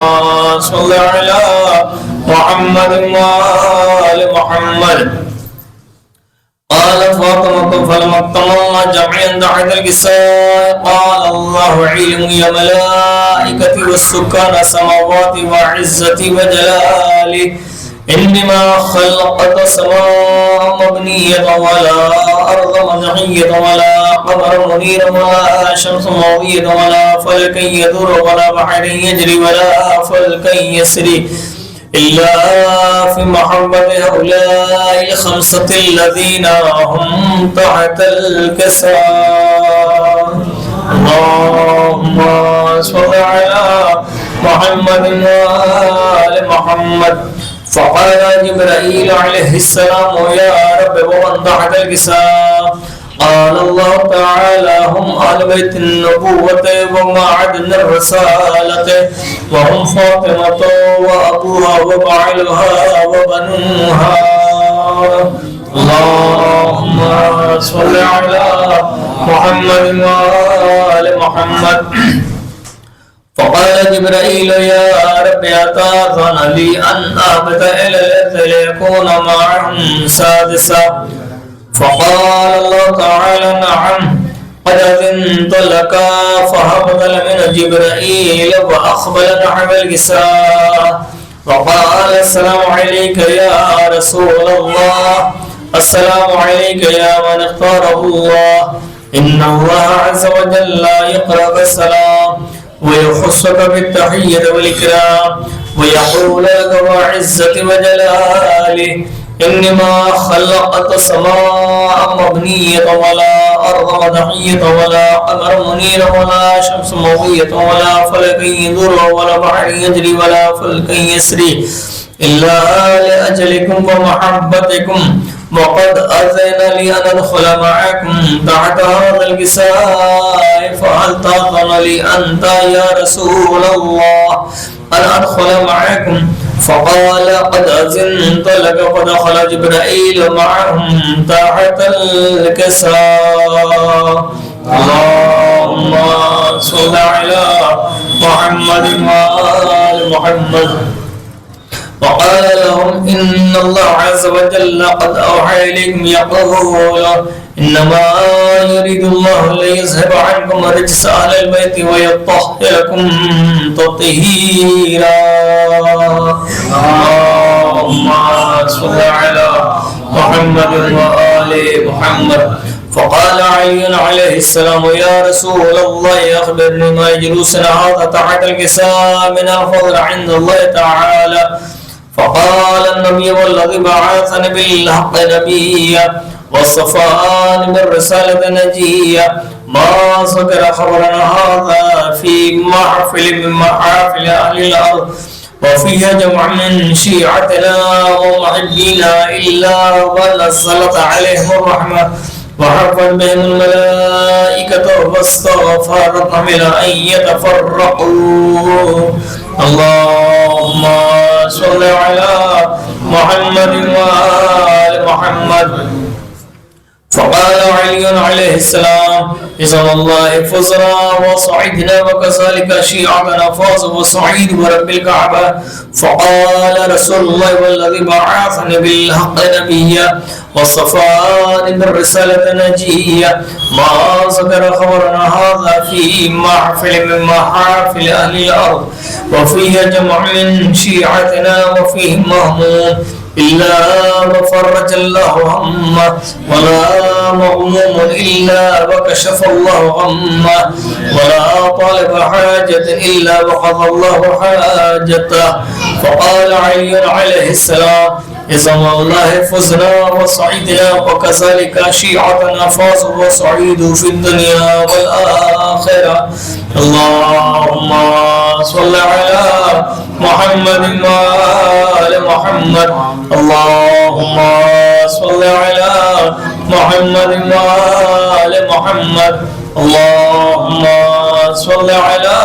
صل على محمد وآل محمد. قال فاطمة فلما اطمأن جميعا تحت الكساء قال الله علم يا ملائكتي والسكان السماوات وعزتي وجلالي إنما خلقت السماء مبنية ولا أرض مدحية ولا قمر منير ولا شمس مضية ولا فلك يدور ولا بحر يجري ولا فلك يسري إلا في محبة هؤلاء الخمسة الذين هم تحت الكساء. اللهم صل على محمد وآل محمد. فقال جبرائيل عليه السلام يا رب ومن تحت الكساء؟ قال الله تعالى هم أهل بيت النبوة ومعدن الرسالة وهم فاطمة وأبوها وبعلها وبنوها. اللهم صل على محمد وآل محمد. فقال جبرائيل يا رب أتأذن لي أن أهبط إلى الأرض ليكون معهم سادسا؟ فقال الله تعالى نعم قد أذنت لك. فهبط من جبرائيل وأقبل نحو الكساء وقال السلام عليك يا رسول الله. السلام عليك يا من اختاره الله. إن الله عز وجل يقرأ السلام ويخصك بالتحية والإكرام ويقول لك وعزتي وجلالي إنما خلقت السماء مبنية ولا أرض مدحية ولا قمر منير ولا شمس مضية ولا فلك يدور ولا بحر يجري ولا فلك يسري إلا لأجلكم ومحبتكم وقد أذن لي أن أدخل معكم تحت هذا الكساء فهل تأذن لي أنت يا رسول الله أن أدخل معكم؟ فقال قد أذنت لك. فدخل جبرائيل معهم تحت الكساء. اللهم صل على محمد وآل محمد. وقال لهم إن الله عز وجل قد أوحى إليكم يقول إنما يريد الله ليذهب عنكم رجس أهل البيت ويطهركم تطهيرا. اللهم صل على محمد وآل محمد. فقال علي عليه السلام يا رسول الله أخبرني ما جلوسنا هذا تحت الكساء من الفضل عند الله تعالى؟ فقال النبي والذي بعثني بالحق نبيا والصفان بالرسالة نجيا ما ذكر خبرنا هذا في محفل من محافل أهل الأرض وفيها جمع من شيعتنا ومحبينا إلا ونزلت عليهم الرحمة وحفت بهم الملائكة واستغفرتهم إلى أن يتفرقوا. اللهم صل على محمد وآل محمد. فقال علي عليه السلام إذا الله فزنا وصعدنا وكذلك شيعتنا فازوا وصعيد ورب الكعبة. فقال رسول الله والذي بعثني بالحق نبيا والصفان بالرسالة نجيا ما ذكر خبرنا هذا في محفل من محافل أهل الأرض وفيه جمع من شيعتنا وفيه مهموم إلا وفرج الله همه ولا مغموم إلا وكشف الله غمه ولا طالب حاجة إلا وقضى الله حاجته. فقال علي عليه السلام إذا والله فزنا وصعدنا وكذلك شيعتنا فازوا وصعيدوا في الدنيا والآخرة. اللهم صل على محمد وآل محمد. اللهم صل على محمد وآل محمد. اللهم صل على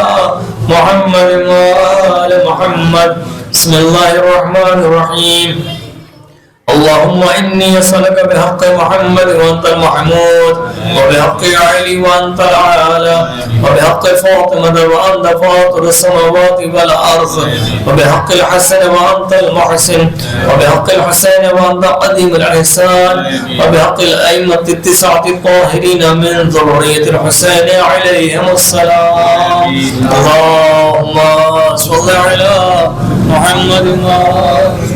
محمد وآل محمد. بسم الله الرحمن الرحيم. اللهم إني أسألك بحق محمد وأنت المحمود، وبحق علي وأنت الأعلى، وبحق فاطمة وأنت فاطر السماوات والأرض، وبحق الحسن وأنت المحسن، وبحق الحسين وأنت قديم الإحسان، وبحق الأئمة التسعة الطاهرين من ذرية الحسين عليهم السلام. اللهم صل على محمد وآله.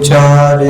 4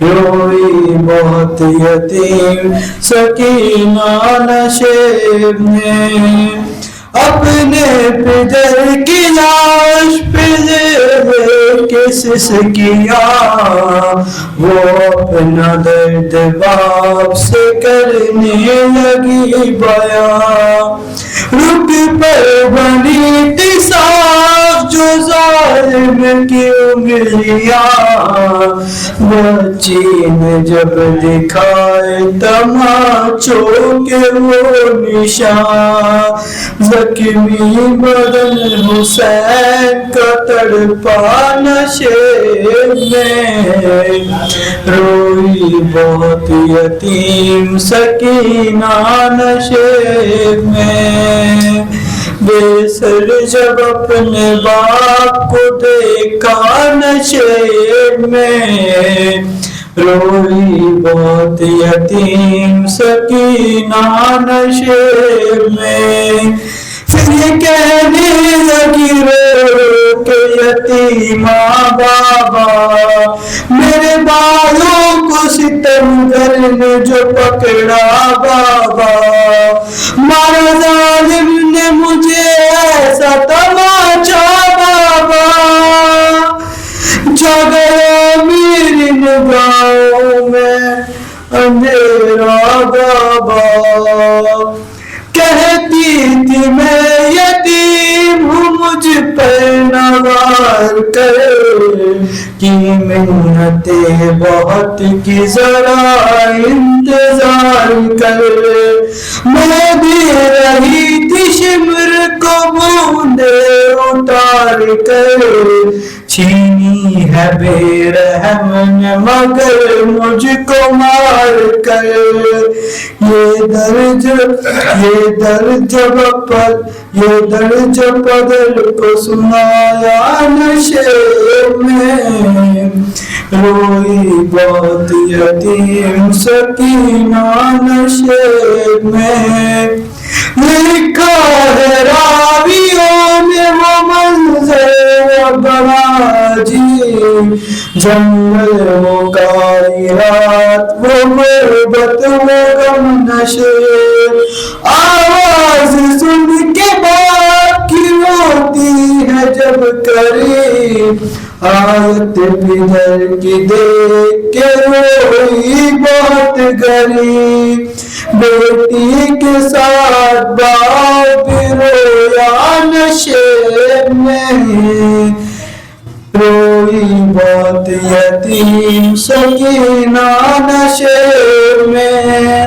روئی بہت یتیم سکینہ نشیب نے، اپنے پدر کی لاش پہ کس کیا، وہ اپنا درد باپ سے کرنے لگی بیان، رک پر بنی قصاص جو ظالم کی انگلیاں، بچی نے جب دکھائے تماچوں کے وہ نشان، زخمی بدن حسین کا تڑپا نشیب میں، روئی بہت یتیم سکینہ نشیب میں، بے سر جب اپنے باپ کو دیکھا نشیب میں، روئی بہت یتیم سکینہ نشیب میں، پھر یہ کہنے لگی رو کہ یتیمہ بابا، میرے بالوں کو ستمگر نے جو پکڑا بابا، مارا ظالم نے مجھے ایسا تماچا بابا، جا گیا میری نگاہوں میں اندھیرا بابا، کہتی تھی میں یتیم ہوں مجھ پر نوار کر، کی منتیں بہت کی ذرا انتظار کر، میں بھی رہی تھی شمر کو بوندے اتار کر، چھینی ہے بے رحم نے مگر مجھ کو مار کر، یہ درد جب پدر کو سنایا نشیب میں، روئی بہت یتیم سکینہ نشیب میں، لکھا ہے راویوں نے وہ منظر بنا جی، جنگل وہ کاری رات وہ غربت وہ غم نشیب، آواز سن کے باپ کی روتی ہے جب قریب، آیت پدر کی دیکھ کے روئی بہت غریب، بیٹی کے ساتھ باپ رویا نشیب میں، روئی بہت یتیم سکینہ نشیب میں،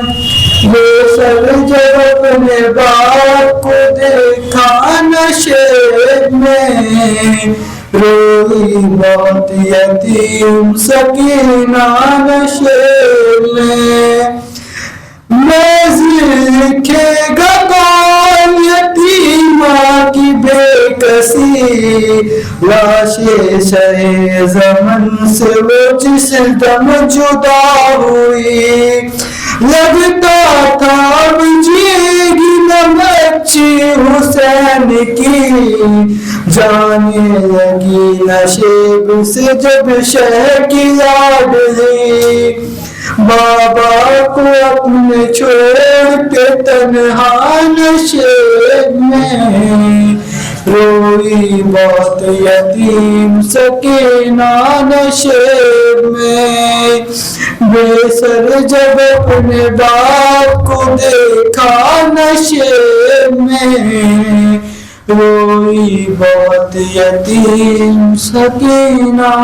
بے سر جب اپنے باپ کو دیکھا نشیب میں، روئی بہت یتیم سکینہ نشیب میں، میز لکھے گا کون یتیمہ کی بے کسی، لاش شہ زمن سے وہ جس دم جدا ہوئی، لگتا تھا اب جیے گی نہ بچی حسین کی، جانے لگی نشیب سے جب شہ کی یاد لی، بابا کو اپنے چھوڑ کے تنہا نشیب میں، روئی بہت یتیم سکینہ نشیب میں، بے سر جب اپنے باپ کو دیکھا نشیب میں، روئی بہت یتیم سکینہ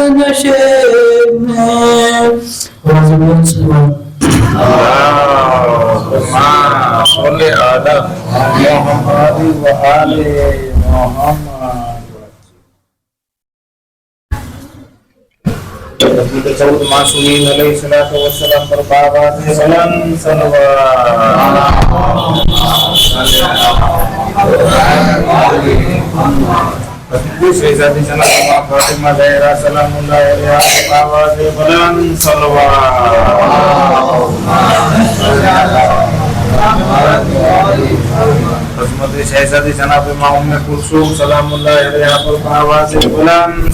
نشیب میں۔ معصومین علیہ الصلوۃ والسلام پر بابا سے سلام دوسری ذاتی جناب فاطمہ زہرا سلام اللہ علیہا بابا سے بلند عظمت شہزادی جناب ام کلثوم سلام اللہ علیہا پر بابا سے بلند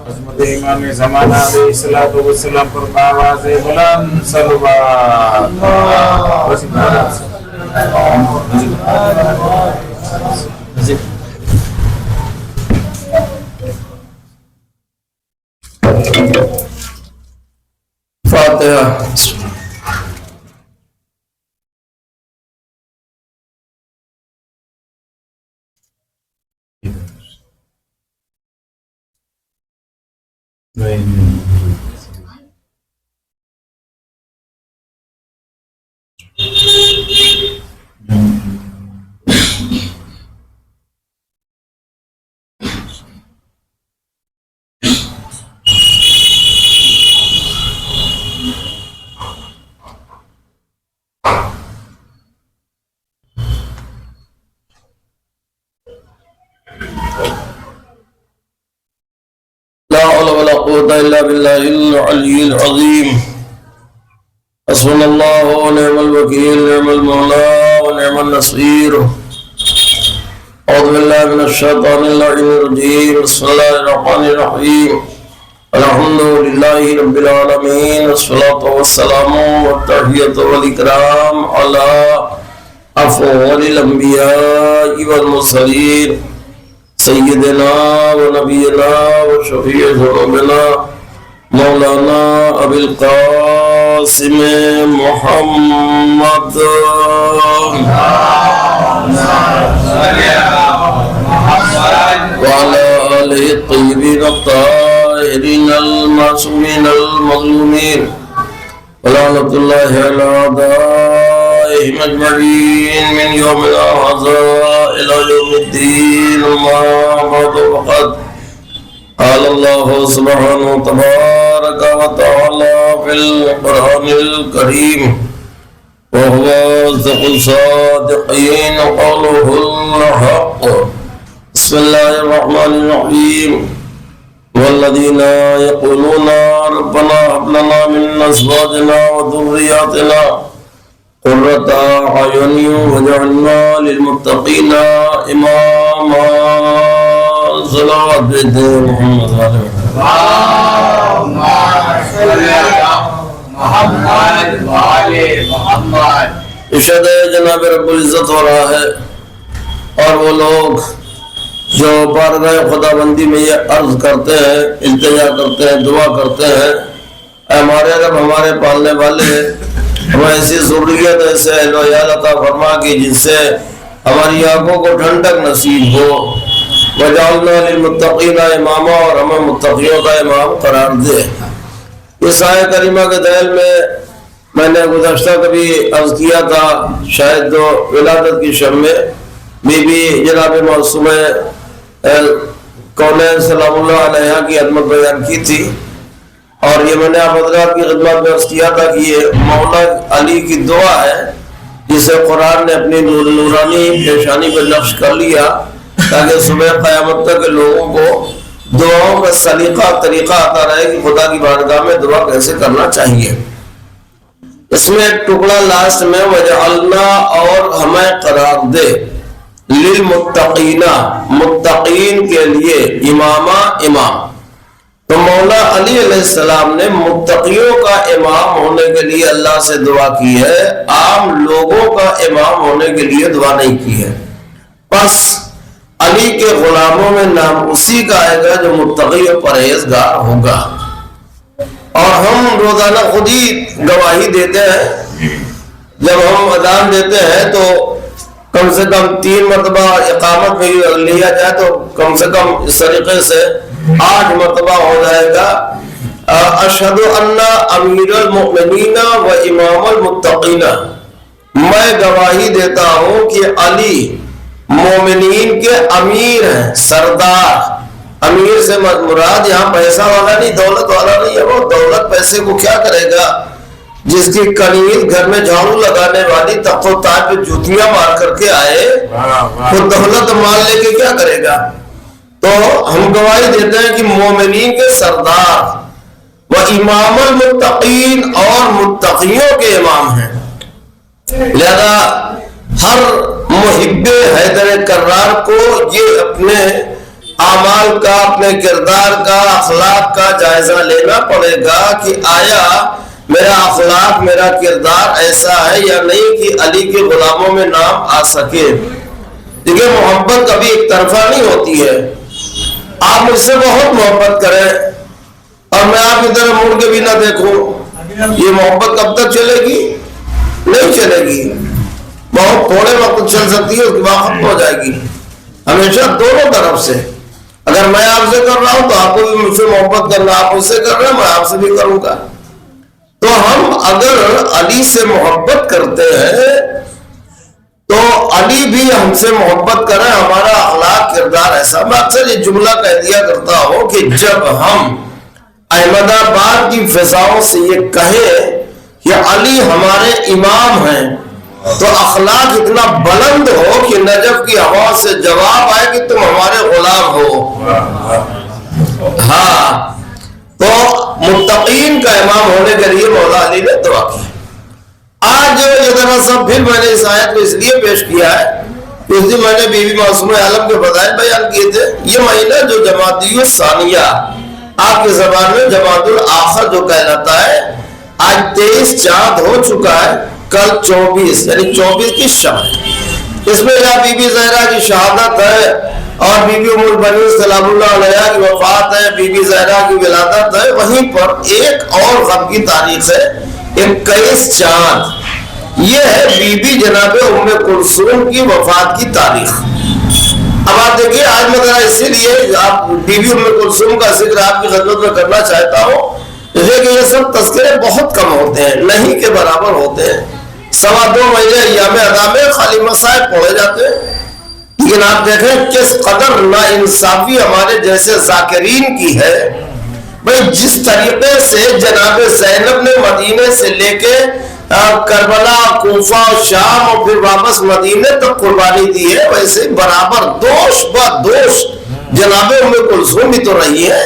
عظمت امام زمانہ علیہ الصلوۃ والسلام پر آواز بلند صلوات. فاتحہ. لا حول ولا قوة إلا بالله العلي العظيم. حسبنا الله ونعم الوكيل، نعم المولى ونعم النصير. أعوذ بالله من الشيطان اللعين الرجيم. بسم الله الرحمن الرحيم. الحمد لله رب العالمين، والصلاة والسلام والتحية والإكرام على أفضل الأنبياء والمرسلين سیدنا و نبینا و شفیع ذنوبنا مولانا ابی القاسم محمد وعلى آلہ الطیبین الطاہرین المعصومین المظلومین ولعنۃ اللہ علی اعدائہم اجمعین من یومنا ھذا إلى يوم الدين. ما بعد فقد قال الله سبحانه تبارك وتعالى في القرآن الكريم وهو أصدق الصادقين قوله الحق. بسم الله الرحمن الرحيم. والذين يقولون ربنا هب لنا من أزواجنا وذرياتنا قرة أعين واجعلنا للمتقين إماما. صلوات بيت محمد اللهم صل على محمد وعلى محمد. ارشاد جناب رب العزت ہو رہا ہے اور وہ لوگ جو بارگاہ خدا بندی میں یہ عرض کرتے ہیں، التجا کرتے ہیں، دعا کرتے ہیں، اے ہمارے رب، ہمارے پالنے والے، ہمیں ایسی ضروریت، ایسے اہل و عیال عطا فرما کی جن سے ہماری آنکھوں کو ٹھنڈک نصیب ہو. وجعلنا للمتقین اماما، اور ہمیں متقیوں کا امام قرار دے. اس آیت کریمہ کے ذیل میں نے گزشتہ کبھی عرض کیا تھا، شاید جو ولادت کی شب میں بی بی جناب معصومہ کونین سلام اللہ علیہ کی عظمت بیان کی تھی، اور یہ میں نے آپ حضرات کی خدمت میں عرض کیا تھا کہ یہ مولا علی کی دعا ہے جسے قرآن نے اپنی نورانی پیشانی پر نقش کر لیا تاکہ صبح قیامت تک لوگوں کو دعاؤں کا سلیقہ طریقہ آتا رہے کہ خدا کی بارگاہ میں دعا کیسے کرنا چاہیے. اس میں ایک ٹکڑا لاسٹ میں وجعلنا، اور ہمیں قرار دے، للمتقین، متقین کے لیے، اماما، امام. تو مولا علی علیہ السلام نے متقیوں کا امام ہونے کے لیے اللہ سے دعا کی ہے، عام لوگوں کا امام ہونے کے لیے دعا نہیں کی ہے. بس علی کے غلاموں میں نام اسی کا آئے گا جو متقی و پرہیزگار ہوگا. اور ہم روزانہ خود ہی گواہی دیتے ہیں، جب ہم اذان دیتے ہیں تو کم سے کم 3 مرتبہ اقامت میں لیا جائے تو کم سے کم اس طریقے سے 8 مرتبہ ہو جائے گا، اشہد ان امیر المؤمنین و امام المتقین. میں گواہی دیتا ہوں کہ علی مومنین کے امیر ہیں، سردار. امیر سے مراد یہاں پیسہ والا نہیں، دولت والا نہیں ہے. وہ دولت پیسے کو کیا کرے گا؟ جس کی کنیز گھر میں جھاڑو لگانے والی تخت و تاج پہ جوتیاں مار کر کے آئے، وہ دولت مال لے کے کیا کرے گا؟ تو ہم گواہی دیتے ہیں کہ مومنین کے سردار و امام المتقین، اور متقیوں کے امام ہیں. لہذا ہر محب حیدر کرار کو یہ اپنے اعمال کا، اپنے کردار کا، اخلاق کا جائزہ لینا پڑے گا کہ آیا میرا اخلاق، میرا کردار ایسا ہے یا نہیں کہ علی کے غلاموں میں نام آ سکے۔ دیکھیں محبت کبھی ایک طرفہ نہیں ہوتی ہے۔ آپ مجھ سے بہت محبت کریں اور میں آپ کی طرف مڑ کے بھی نہ دیکھوں، یہ محبت کب تک چلے گی؟ نہیں چلے گی، بہت تھوڑے وقت چل سکتی ہے، اس کے بعد ختم ہو جائے گی۔ ہمیشہ دونوں طرف سے، اگر میں آپ سے کر رہا ہوں تو آپ کو بھی مجھ سے محبت کرنا، آپ مجھ سے کر رہے ہیں میں آپ سے بھی کروں گا۔ تو ہم اگر علی سے محبت کرتے ہیں تو علی بھی ہم سے محبت کریں، ہمارا اخلاق کردار ایسا۔ میں اکثر یہ جملہ کہہ دیا کرتا ہوں کہ جب ہم احمد آباد کی فضاؤں سے یہ کہیں کہ علی ہمارے امام ہیں تو اخلاق اتنا بلند ہو کہ نجف کی ہوا سے جواب آئے کہ تم ہمارے غلام ہو۔ ہاں، تو متقین کا امام ہونے کے لیے مولا علی نے دعا کی۔ آج یہ ذرا سب پھر میں نے اس آیت کو اس لیے پیش کیا ہے کہ اس دن میں نے بی بی معصومہ عالم کے فضائل بیان کیے تھے۔ یہ مہینہ جو جمادی الثانیہ، آپ کی زبان میں جمادی الاخر جو کہلاتا ہے، آج 23 چاند ہو چکا ہے، کل 24 یعنی 24 کی شب ہے۔ اس میں جہاں بی بی زہرا کی شہادت ہے اور بی بی ام البنین سلام اللہ علیہ کی وفات ہے، بی بی زہرا کی ولادت ہے، وہیں پر ایک اور غم کی تاریخ ہے 21 چاند، یہ ہے بی بی جناب ام کلثوم کی وفات کی تاریخ۔ اب آپ دیکھیے آج میں ذرا اسی لیے آپ بی بی ام کلثوم کا ذکر آپ کی خدمت میں کرنا چاہتا ہوں، کہ یہ سب تذکرے بہت کم ہوتے ہیں، نہیں کے برابر ہوتے ہیں۔ 2.25 مہینے ایام ادا میں خالی مسائل پڑھے جاتے ہیں، لیکن آپ دیکھیں کس قدر ناانصافی ہمارے جیسے ذاکرین کی ہے۔ بھئی جس طریقے سے جناب زینب نے مدینے سے لے کے کربلا، کوفہ، شام اور پھر واپس مدینے تک قربانی دی ہے، ویسے برابر دوش بدوش جناب ام کلثوم بھی تو رہی ہے،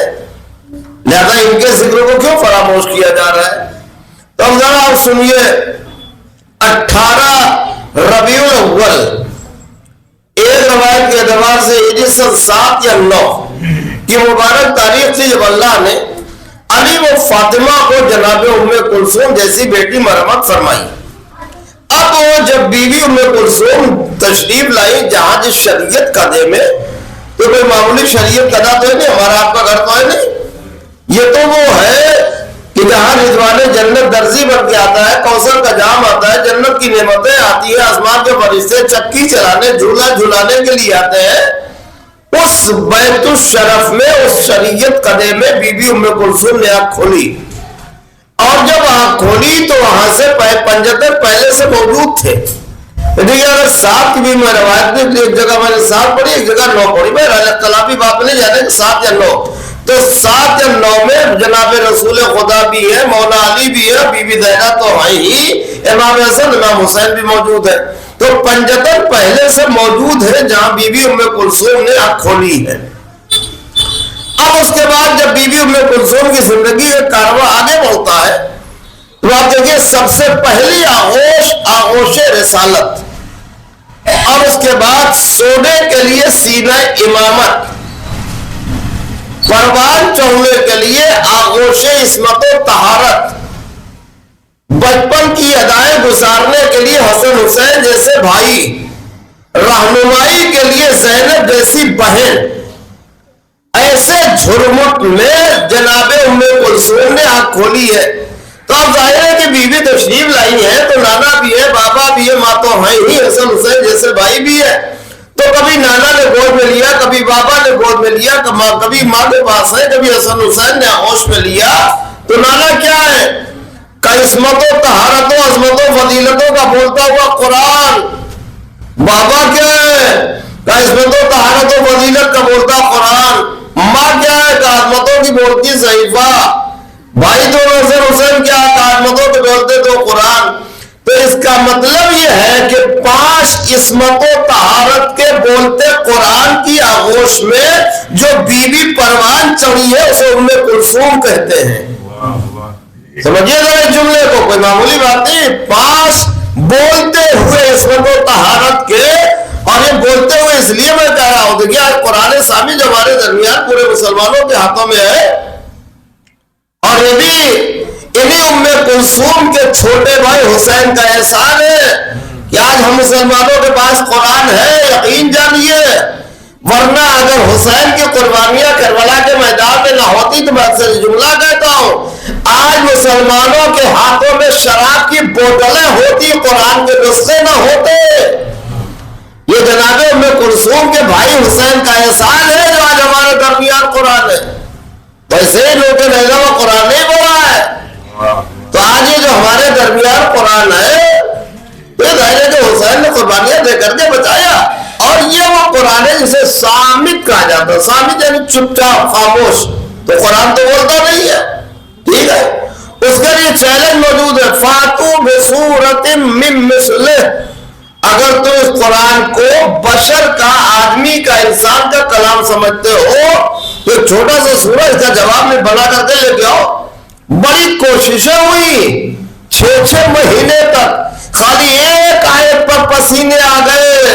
لہذا ان کے ذکر کو کیوں فراموش کیا جا رہا ہے؟ تو اب ذرا آپ سنیے، 18 ربیع الاول ایک روایت کے اعتبار سے ہجری سن 7 یا 9 کی مبارک تاریخ تھی جب اللہ نے علی و فاطمہ کو جناب ام کلثوم جیسی بیٹی مرحمت فرمائی۔ اب وہ جب بی بی ام کلثوم تشریف لائی جہاں جس شریعت قدے میں، تو کوئی معمولی شریعت قدا تو ہے نہیں، ہمارا آپ کا گھر تو ہے نہیں، یہ تو وہ ہے کہ جہاں رضوان جنت درزی بن کے آتا ہے، کوثر کا جام آتا ہے، جنت کی نعمتیں آتی ہیں، آسمان کے فرشتے چکی چلانے، جھولا جھولانے کے لیے آتے ہیں۔ اس بیت الشرف میں، اس شریعت قدے میں بی بی ام کلثوم نے آنکھ کھولی، اور جب آنکھ کھولی تو وہاں سے 75 پہلے سے موجود تھے۔ دیکھیے اگر 7 کی بھی میں روایت میں ایک جگہ میں نے 7 پڑھی، ایک جگہ 9 پڑھی، میں اختلافی بات نہیں جانے 7 یا 9، تو 7 یا 9 میں جناب رسول خدا بھی ہے، مولا علی بھی ہے، بی بی زہرا تو ہے ہی، امام حسن امام حسین بھی موجود ہے، تو 75 پہلے سے موجود ہے جہاں بی بی ام کلثوم نے آنکھ کھولی ہے۔ اب اس کے بعد جب بی بی ام کلثوم کی زندگی کا کارواں آگے بڑھتا ہے تو آپ دیکھیے سب سے پہلی آغوش رسالت، اور اس کے بعد سونے کے لیے سینہ امامت، پروان چڑھنے کے لیے آغوش عصمت و طہارت، بچپن کی ادائیں گزارنے کے لیے حسن حسین جیسے بھائی، رہنمائی کے لیے زینب جیسی بہن، ایسے جھرمٹ میں جناب ام کلثوم نے آنکھ کھولی ہے۔ تو اب ظاہر ہے کہ بیوی تشریف لائی ہے تو نانا بھی ہے، بابا بھی ہے، ماں تو ہے ہی، حسن حسین جیسے بھائی بھی ہے، تو کبھی نانا نے گود میں لیا، کبھی بابا نے گود میں لیا، کبھی ماں کے پاس ہے، کبھی حسن حسین نے آغوش میں لیا۔ تو نانا کیا ہے؟ عصمت و طہارت و عظمت و فضیلتوں کا بولتا ہوا قرآن۔ بابا کیا ہے؟ عصمت و طہارت و فضیلت کا بولتا قرآن۔ ماں کیا ہے؟ عظمتوں کی بولتی صحیفہ۔ بھائی تو حسن حسین کیا عظمتوں کے بولتے تو قرآن۔ تو اس کا مطلب یہ ہے کہ 5 عصمت و طہارت کے بولتے قرآن کی آغوش میں جو بی بی پروان چڑھی ہے اسے ام کلثوم کہتے ہیں۔ سمجھیے ذرا اس جملے کو، کوئی معمولی بات نہیں۔ 5 بولتے ہوئے عصمت و طہارت کے اور یہ بولتے ہوئے اس لیے میں کہہ رہا ہوں، دیکھیے آج قرآن سامی جو ہمارے درمیان پورے مسلمانوں کے ہاتھوں میں ہے، اور یہ بھی انہیں ام کلثوم کے چھوٹے بھائی حسین کا احسان ہے کہ آج ہم مسلمانوں کے پاس قرآن ہے، یقین جانیے، ورنہ اگر حسین کی قربانیاں کربلا کے میدان میں نہ ہوتی تو میں اکثر جملہ کہتا ہوں، آج مسلمانوں کے ہاتھوں میں شراب کی بوتلیں ہوتی، قرآن کے نسخے نہ ہوتے۔ یہ جناب ام کلثوم کے بھائی حسین کا احسان ہے جو آج ہمارے درمیان قرآن ہے، ویسے ہی لوگوں نے وہ قرآن نہیں بولا ہے، تو آج یہ جو ہمارے درمیان قرآن ہے، یہ ظاہر ہے کہ حسین نے قربانیاں دے کر کے بچایا، اور یہ وہ قرآن ہے جسے صامت کہا جاتا ہے، صامت یعنی چپ چاپ خاموش، تو قرآن تو بولتا نہیں ہے، ٹھیک ہے، اس کے لیے چیلنج موجود ہے، فاتو بسورۃ من مثلہ، اگر تم اس قرآن کو بشر کا، آدمی کا، انسان کا کلام سمجھتے ہو تو چھوٹا سا سورہ اس کا جواب میں بنا کر کے لے کے آؤ۔ بڑی کوششیں ہوئی، 6 مہینے تک خالی ایک آیت پر پسینے آ گئے،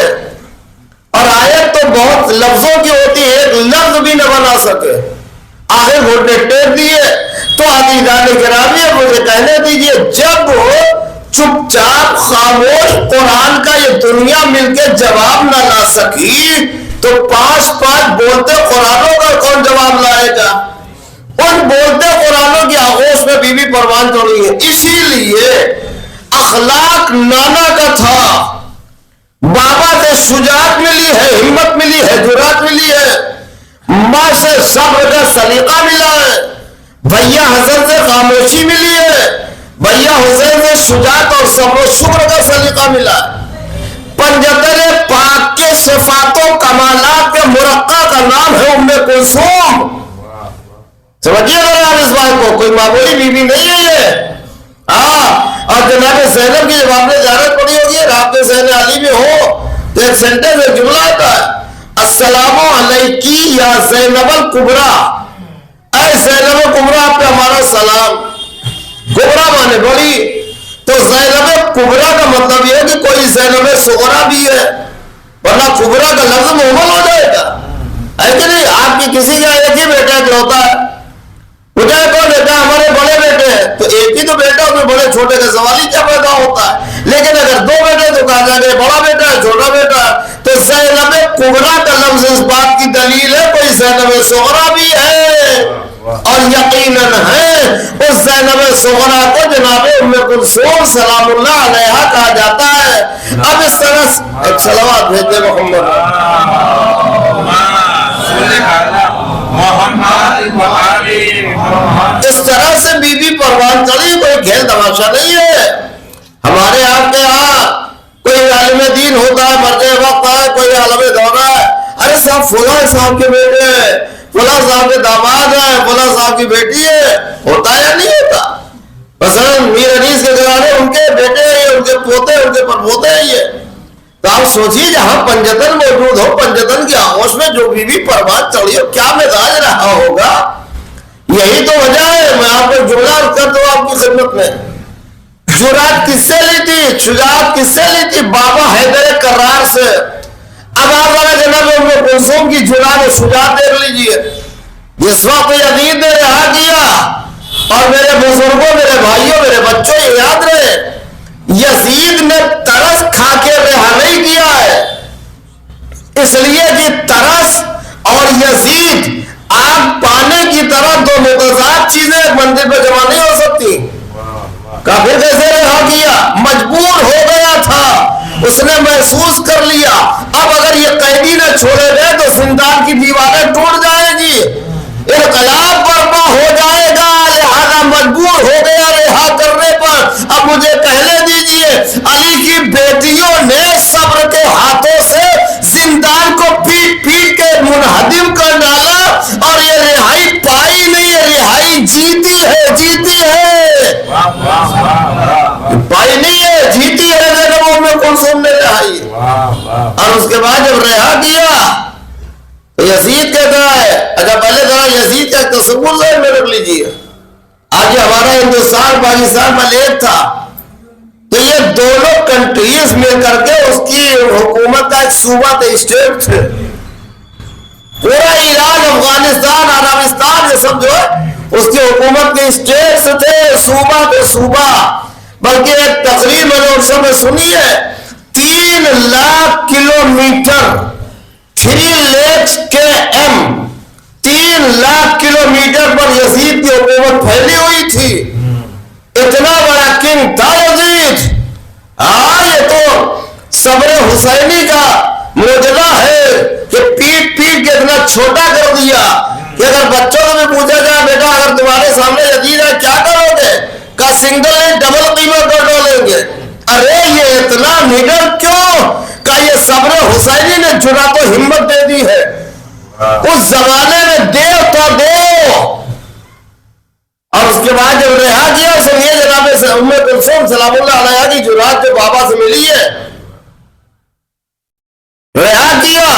اور آیت تو بہت لفظوں کی ہوتی ہے، ایک لفظ بھی نہ بنا سکے، آخر گھٹنے ٹیک دیے۔ تو عزیزان گرامی مجھے کہنے دیجئے، جب چپ چاپ خاموش قرآن کا یہ دنیا مل کے جواب نہ لا سکی تو 5 بولتے قرآنوں کا کون جواب لائے گا؟ ان بولتے قرآنوں کی آغوش میں بی بی پروان چڑھی ہے، اسی لیے اخلاق نانا کا تھا، بابا سے شجاعت ملی ہے، ہمت ملی ہے، جرات ملی ہے، ماں سے صبر کا سلیقہ ملا ہے، بھیا حسن سے خاموشی ملی ہے، بھیا حسین سے شجاعت اور صبر و شکر کا سلیقہ ملا ہے۔ پنجتن پاک کے صفات و کمالات کے مرقع کا نام ہے ام کلثوم، سمجھیے گا آپ اس بات کو، کوئی معمولی بیوی نہیں ہے یہ۔ اور جناب زینب کی جب آپ نے زیارت پڑھی ہوگی، رابطے زین علی میں ہو تو ایک سینٹنس ایک جملہ آتا ہے، السلام علیکی یا زینب الکبریٰ، اے زینب کبریٰ آپ پہ ہمارا سلام۔ کبریٰ مانے بڑی، تو زینب کبریٰ کا مطلب یہ ہے کہ کوئی زینب صغریٰ بھی ہے، ورنہ کبریٰ کا لفظ محمل ہو جائے گا، ہے کہ نہیں؟ آپ کی کسی کا ایک ہی بیٹا جو ہوتا ہے، مجھے کون بیٹا؟ ہمارے بڑے بیٹے ہیں، تو ایک ہی تو بیٹا، اس میں بڑے چھوٹے کا سوال ہی کیا پیدا ہوتا ہے؟ لیکن اگر 2 بیٹے تو کہا جائے گا بڑا بیٹا ہے، چھوٹا بیٹا ہے، تو زینب کبریٰ کا لفظ اس بات کی دلیل ہے کوئی زینب صغریٰ بھی ہے، اور یقیناً ہے اس زینب صغریٰ کو جناب ام کلثوم سلام اللہ علیہا کہا جاتا ہے۔ اب اس طرح ایک صلوات بھیجتے محمد، اس طرح سے بی بی پروان چڑھی، کوئی کھیل تماشا نہیں ہے۔ ہمارے آپ کے یہاں کوئی عالم دین ہوتا ہے، مرتے وقت ہے، کوئی عالم دورہ ہے، ارے صاحب فلاں صاحب کے بیٹے ہیں، فلاں صاحب کے داماد ہیں، فلاں صاحب کی بیٹی ہے، ہوتا یا نہیں ہوتا؟ مثلا میر انیس کے گھرانے ان کے بیٹے ہیں، ان کے پوتے، ان کے پڑپوتے ہیں یہ، تو آپ سوچیے جہاں پنجتن موجود ہو، پنجتن کی آغوش میں جو بی بی پروان چڑھی ہو، کیا مزاج رہا ہوگا؟ یہی تو وجہ ہے۔ میں آپ کو جملہ کر دوں آپ کی خدمت میں، جرات کس سے لی تھی، شجاعت کس سے لی تھی؟ بابا حیدر کرار سے۔ اب آپ ذرا جناب ام کلثوم کی جرات اور شجاعت دیکھ لیجیے۔ جس وقت یزید نے رہا کیا، اور میرے بزرگوں، میرے بھائیوں، میرے بچوں یہ یاد رہے، یزید نے ترس کھا کے رہا نہیں کیا ہے، اس لیے کہ ترس اور یزید آگ پانے کی طرح 2 متضاد چیزیں ایک منزل پہ جمع نہیں ہو سکتی۔ کافر کیسے رہا کیا؟ مجبور ہو گیا تھا، اس نے محسوس کر لیا اب اگر یہ قیدی نہ چھوڑے گئے تو زندان کی دیواریں ٹوٹ جائے گی، انقلاب برپا ہو جائے گا، لہذا مجبور ہو گیا رہا کرنے پر۔ اب مجھے کہنے دیجئے، علی کی بیٹیوں نے صبر کے ہاتھوں سے زندان کو پیٹ پیٹ کے منہدم کر ڈالا، اور یہ رہائی پائی نہیں ہے، رہائی جیتی ہے، جیتی ہے، پائی نہیں ہے، جیتی ہے زینب ام کلثوم نے رہائی۔ اور اس کے بعد جب رہا کیا تو یزید کہتا ہے، اچھا پہلے ذرا یزید کا تصور ذہن میں رکھ لیجیے۔ آج ہمارا ہندوستان پاکستان میں ایک تھا کہ یہ دونوں کنٹریز مل کر کے اس کی حکومت کا ایک صوبہ تھا، اسٹیٹ تھے. پورا ایران، افغانستان، عربستان، یہ سب جو ہے اس کی حکومت کے اسٹیٹس تھے، صوبہ کے صوبہ. بلکہ ایک تقریر میں نے ان سب میں سنی ہے، 3 lakh kilometre 3 lakhs km 3 lakh kilometre پر یزید کی حکومت پھیلی ہوئی تھی. اتنا بڑا کنگ تھا یزید. یہ تو صبر حسینی کا معجزہ ہے کہ پیٹ پیٹ کے اتنا چھوٹا کر دیا کہ اگر بچوں کو بھی پوچھا جائے بیٹا اگر تمہارے سامنے یزید ہے کیا کرو گے، کا سنگل نہیں ڈبل قیمت کر ڈالیں گے. ارے یہ اتنا نڈر کیوں، کا یہ صبر حسینی نے جرأت تو ہمت دے دی ہے. اس زمانے میں دیو تو دیو. اور اس کے بعد جب رہا کیا، سنیے جناب ام کلثوم سلام اللہ علیہا کی جرأت جو بابا سے ملی ہے، رہا کیا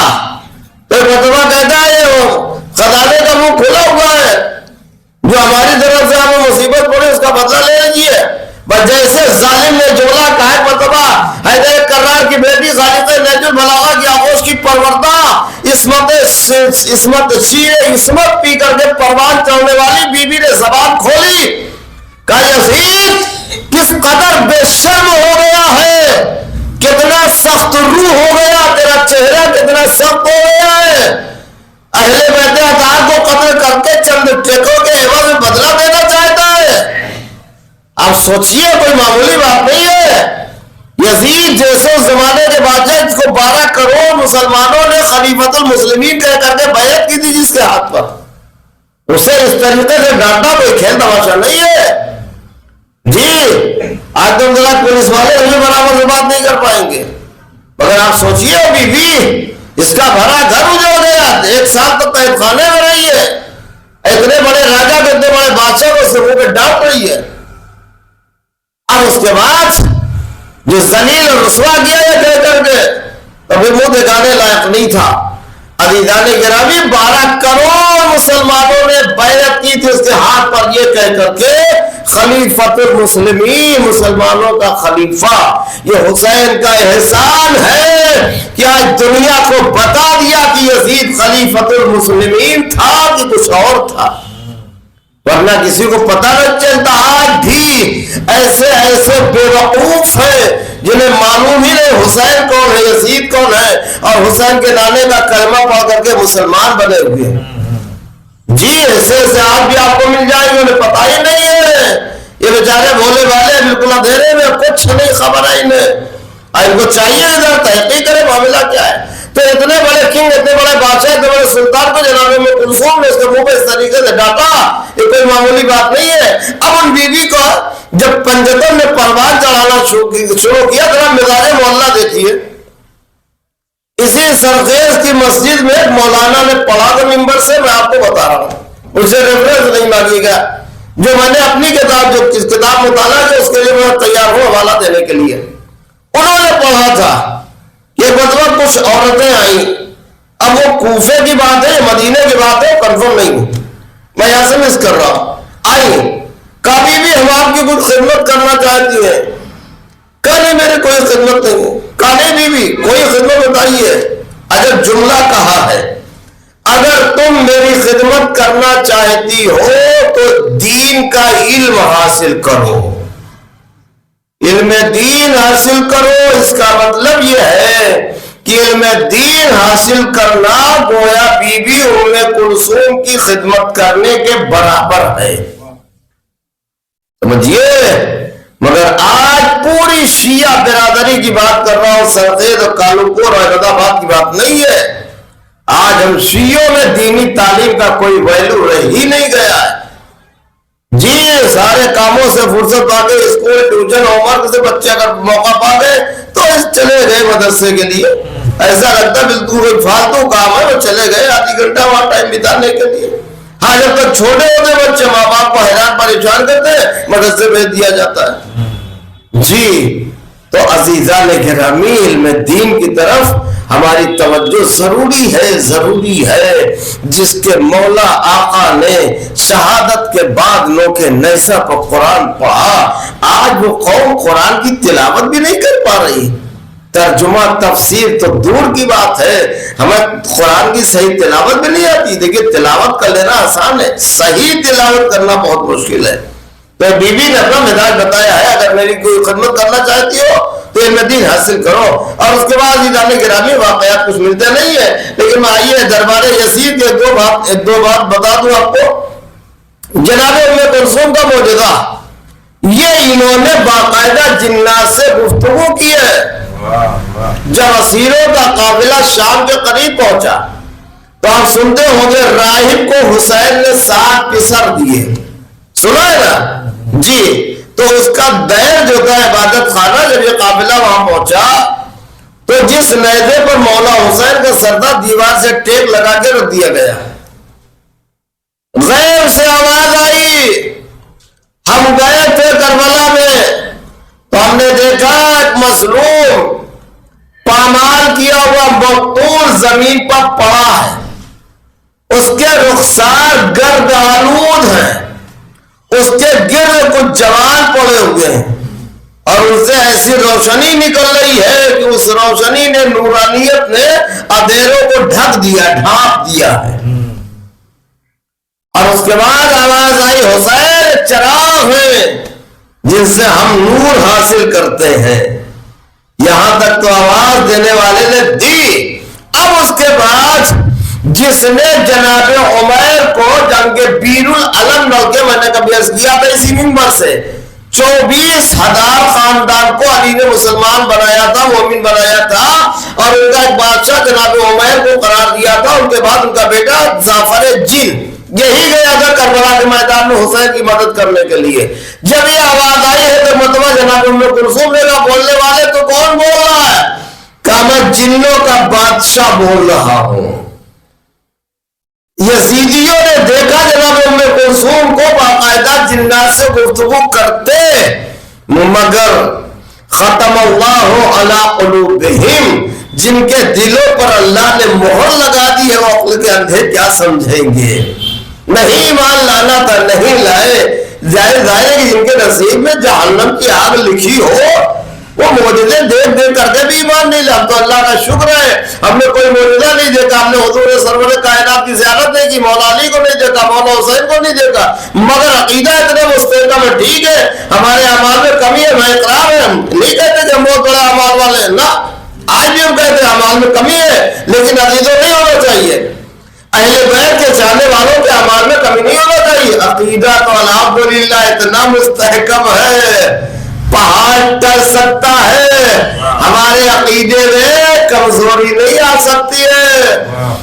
تو فتویٰ کہتا ہے یہ خزانے کا منہ کھلا ہوا ہے، جو ہماری طرف سے ہمیں مصیبت پڑی اس کا بدلہ لے لیجیے. بس جیسے ظالم نے جولا کہا ہے مرتبہ حیدر کرار کی بیٹی خالصہ نہج البلاغہ کی آغوش کی پروردہ عصمت پی کر کے پروان چڑھنے والی بی بی نے زبان کھولی، کہا یزید کس قدر بے شرم ہو گیا ہے، کتنا سخت روح ہو گیا، تیرا چہرہ کتنا سخت ہو گیا ہے. اہل بیت اطہار کو قتل کر کے چند ٹیکوں کے عوض میں بدلہ دینا چاہتا ہے. آپ سوچئے کوئی معمولی بات نہیں ہے. یزید جیسے اس زمانے کے بادشاہ جس کو 12 کروڑ مسلمانوں نے خلیفۃ المسلمین کہہ کر کے بیعت کی تھی جس کے ہاتھ پر، اسے اس طریقے سے ڈانٹا کوئی کھیل تماشا نہیں ہے. جی آج تم ذرا پولیس والے ہمیں برابر سے بات نہیں کر پائیں گے، مگر آپ سوچئے بی بی اس کا بھرا گھر اجڑ گیا، 1 سال تک قید خانے میں رہی ہے، اتنے بڑے راجا کے اتنے بڑے بادشاہ کو سر پہ ڈانٹ رہی ہے. اب اس کے بعد جو ذلیل اور رسوا کیا ہے کہہ کر کے کبھی منہ دکھانے لائق نہیں تھا. عزیزان گرامی 12 کروڑ مسلمانوں نے بیعت کی تھی اس کے ہاتھ پر یہ کہہ کر کے خلیفۃ المسلمین، مسلمانوں کا خلیفہ. یہ حسین کا احسان ہے کہ آج دنیا کو بتا دیا کہ یزید خلیفۃ المسلمین تھا کہ کچھ اور تھا، ورنہ کسی کو پتہ نہ چلتا. آج بھی ایسے ایسے بے وقوف ہیں جنہیں معلوم ہی نہیں حسین کون ہے، یزید کون ہے، اور حسین کے نانے کا کلمہ پڑھ کر کے مسلمان بنے ہوئے ہیں. جی ایسے ایسے آج بھی آپ کو مل جائیں گے، انہیں پتہ ہی نہیں ہے. یہ بیچارے بھولے والے بالکل اندھیرے میں، کچھ نہیں خبر ہے انہیں. ان کو چاہیے ادھر تحقیق کرے معاملہ کیا ہے. تو اتنے بڑے کنگ، اتنے بڑے بادشاہ، اتنے بڑے سلطان کو جناب ام کلثوم نے اس کے منہ پہ اس طریقے سے ڈانٹا، یہ کوئی معمولی بات نہیں ہے. اب ان بیوی کو جب پنجتن نے پروان چڑھانا شروع کیا، ذرا مزاج محلہ دیکھیے. اسی سرخیز کی مسجد میں مولانا نے پڑھا تھا ممبر سے، میں آپ کو بتا رہا ہوں، اسے ریفرنس نہیں مانگی گا، جو میں نے اپنی کتاب جو کتاب مطالعہ کی اس کے لیے میں تیار ہوں حوالہ دینے کے لیے. انہوں نے پڑھا تھا یہ مطلب کچھ عورتیں آئیں. اب وہ کوفے کی بات ہے مدینے کی بات ہے کنفرم نہیں ہوں، میں یہاں سے مس کر رہا ہوں. آئیں کبھی بھی ہم آپ کی کچھ خدمت کرنا چاہتی ہیں، کہنے میری کوئی خدمت نہیں ہے، کہنے بھی کوئی خدمت بتائیے. اگر جملہ کہا ہے اگر تم میری خدمت کرنا چاہتی ہو تو دین کا علم حاصل کرو، علم دین حاصل کرو. اس کا مطلب یہ ہے کہ علم دین حاصل کرنا گویا بی بی ام کلثوم کی خدمت کرنے کے برابر ہے، سمجھیے. مگر آج پوری شیعہ برادری کی بات کر رہا ہوں، سرخیز اور کالوپور اور احمد آباد کی بات نہیں ہے. آج ہم شیعوں میں دینی تعلیم کا کوئی ویلو رہ ہی نہیں گیا ہے. جی سارے کاموں سے فرصت پا گئے، اسکول ٹیوشن ہوم ورک سے بچے اگر موقع پا گئے تو چلے گئے مدرسے کے لیے. ایسا لگتا بالکل فالتو کام ہے، وہ چلے گئے آدھی گھنٹہ وہاں ٹائم بتانے کے لیے. ہاں جب تک چھوٹے ہوتے بچے ماں باپ کو حیران پریشان کرتے ہیں، مدرسے بھیج دیا جاتا ہے. جی تو عزیزان گرامی علم دین کی طرف ہماری توجہ ضروری ہے جس کے مولا آقا نے شہادت کے بعد نوکے نیزہ پر قرآن پڑھا، آج وہ قوم قرآن کی تلاوت بھی نہیں کر پا رہی، ترجمہ تفسیر تو دور کی بات ہے، ہمیں قرآن کی صحیح تلاوت بھی نہیں آتی۔ دیکھیں تلاوت کر لینا آسان ہے، صحیح تلاوت کرنا بہت مشکل ہے۔ تو بی بی نے اپنا مزاج بتایا ہے، اگر میری کوئی خدمت کرنا چاہتی ہو تو علم دین حاصل کرو، اور اس کے بعد عزیزان گرامی واقعات کچھ ملتے نہیں ہے، لیکن میں آئیے دربار یزید کے دو بات بتا دوں آپ کو۔ جناب ام کلثوم کا معجزہ، یہ انہوں نے باقاعدہ جنات سے گفتگو کی ہے۔ جب اسیروں کا قافلہ شام کے قریب پہنچا تو آپ سنتے ہوں گے راہب کو حسین نے 7 پسر دیے، سنا ہے نا جی؟ تو اس کا دیر جو تھا عبادت خانہ، جب یہ قافلہ وہاں پہنچا تو جس نیزے پر مولا حسین کا سر تھا دیوار سے ٹیپ لگا کے رکھ دیا گیا۔ غیب سے آواز آئی، ہم گئے تھے کربلا میں تو ہم نے دیکھا ایک مظلوم پامال کیا ہوا مقتول زمین پر پڑا ہے، اس کے رخسار گرد آلود ہیں، اس کے گرد کچھ جوان پڑے ہوئے ہیں، اور ان سے ایسی روشنی نکل رہی ہے کہ اس روشنی نے نورانیت نے اندھیروں کو ڈھانپ دیا ہے۔ اور اس کے بعد آواز آئی، حسین چراغ ہے جن سے ہم نور حاصل کرتے ہیں۔ یہاں تک تو آواز دینے والے نے دی۔ اب اس کے بعد جس نے جناب عمیر کو جنگ بیر العلم، بلکہ میں نے کبھی عرض کیا تھا اسی منبر سے، 24,000 خاندان کو علی نے مسلمان بنایا تھا، مومن بنایا تھا، اور ان کا ایک بادشاہ جناب عمیر کو قرار دیا تھا۔ ان کے بعد ان کا بیٹا جعفر جن یہی گیا تھا کربلا کے میدان میں حسین کی مدد کرنے کے لیے۔ جب یہ آواز آئی ہے تو مطلب جناب ام کلثوم نے کہا بولنے والے تو کون بول رہا ہے؟ کہا میں جنوں کا بادشاہ بول رہا ہوں۔ یزیدیوں نے دیکھا جناب ام کلثوم کو باقاعدہ جنات سے گفتگو کرتے، مگر ختم اللہ علی قلوبہم، جن کے دلوں پر اللہ نے مہر لگا دی ہے، وہ عقل کے اندھے کیا سمجھیں گے؟ نہیں ایمان لانا تھا، نہیں لائے۔ ظاہر ہے کہ جن کے نصیب میں جہنم کی آگ لکھی ہو وہ معجزے دیکھ کر کے بھی ایمان نہیں لاتا۔ تو اللہ کا شکر ہے ہم نے کوئی معجزہ نہیں دیکھا، ہم نے حضور سرور کائنات کی زیارت نہیں کی، مولا علی کو نہیں دیکھا، مولا حسین کو نہیں دیکھا، مگر عقیدہ اتنے مستحکم ہے۔ ٹھیک ہے ہمارے اعمال میں کمی ہے، میں اقرار ہے، ہم نہیں کہتے کہ ہم بہت بڑے اعمال والے ہیں، نہ، آج بھی ہم کہتے ہیں اعمال میں کمی ہے، لیکن عقیدہ نہیں ہونا چاہیے۔ اہل بیت کے چاہنے والوں کے اعمال میں کمی نہیں ہونا چاہیے۔ عقیدہ تو الحمدللہ اتنا مستحکم ہے، پہاڑ ٹل سکتا ہے، ہمارے عقیدے میں کمزوری نہیں آ سکتی ہے۔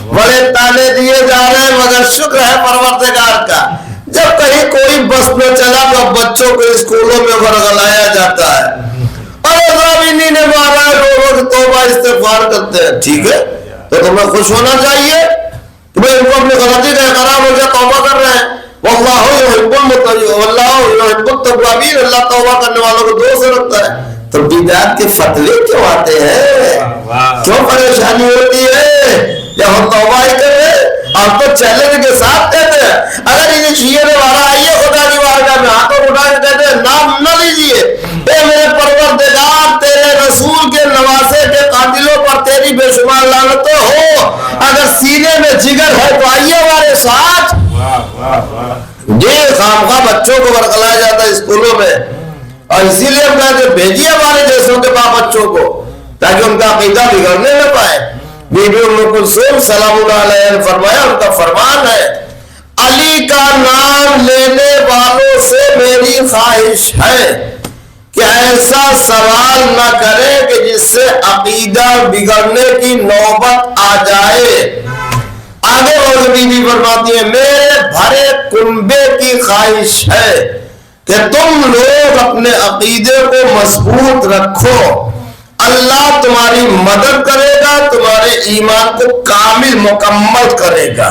بڑے تانے دیے جا رہے ہیں مگر شکر ہے پروردگار کا، جب کہیں کوئی بس نہ چلا تو بچوں کو اسکولوں میں ورگلایا جاتا ہے، اور ضامنین نے مارا لوگوں توبہ استغفار کرتے ہیں۔ ٹھیک ہے تو تمہیں خوش ہونا چاہیے، تمہیں ان کو اپنی غلطی کا اقرار ہو گیا، توبہ کر رہے ہیں۔ واللہ یحب التوابین، اللہ توبہ کرنے والوں کو دوست رکھتا ہے۔ تو بدعت کے فتوے کیوں آتے ہیں؟ کیوں پریشانی ہوتی ہے؟ جب ہم توبہ ہی کر رہے آپ تو چیلنج کے ساتھ کہتے ہیں، اگر یہ شیعہ نے مارا آئیے خدا کی بارگاہ میں ہاتھوں اٹھا کے کہتے ہیں نام نہ لیجیے، اے میرے پروردگار تیرے رسول کے نواسے کے قاتلوں پر تیری بے شمار لعنتیں ہو، اگر سینے میں جگر ہے تو آئیے ہمارے ساتھ۔ جی خامخواہ بچوں کو ورگلایا جاتا ہے اسکولوں میں، اور اسی لیے ہم کہتے ہیں بھیجیے ہمارے جیسوں کے باپ بچوں کو تاکہ ان کا عقیدہ بگڑنے نہ پائے۔ بی بی ام کلثوم سلام اللہ علیہ نے فرمایا، ان کا فرمان ہے، علی کا نام لینے والوں سے میری خواہش ہے کہ ایسا سوال نہ کرے کہ جس سے عقیدہ بگڑنے کی نوبت آ جائے۔ آگے اور بی بی فرماتی ہے، میرے بھرے کنبے کی خواہش ہے کہ تم لوگ اپنے عقیدے کو مضبوط رکھو، اللہ تمہاری مدد کرے گا، تمہارے ایمان کو کامل مکمل کرے گا۔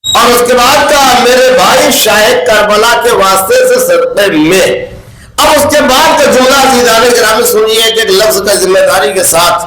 اور اس کے بعد کہا، میرے بھائی شاہد کربلا کے واسطے سے صدقے میں۔ اب اس کے بعد کا جملہ عزیزان گرامی سنیے کہ ایک لفظ کا ذمہ داری کے ساتھ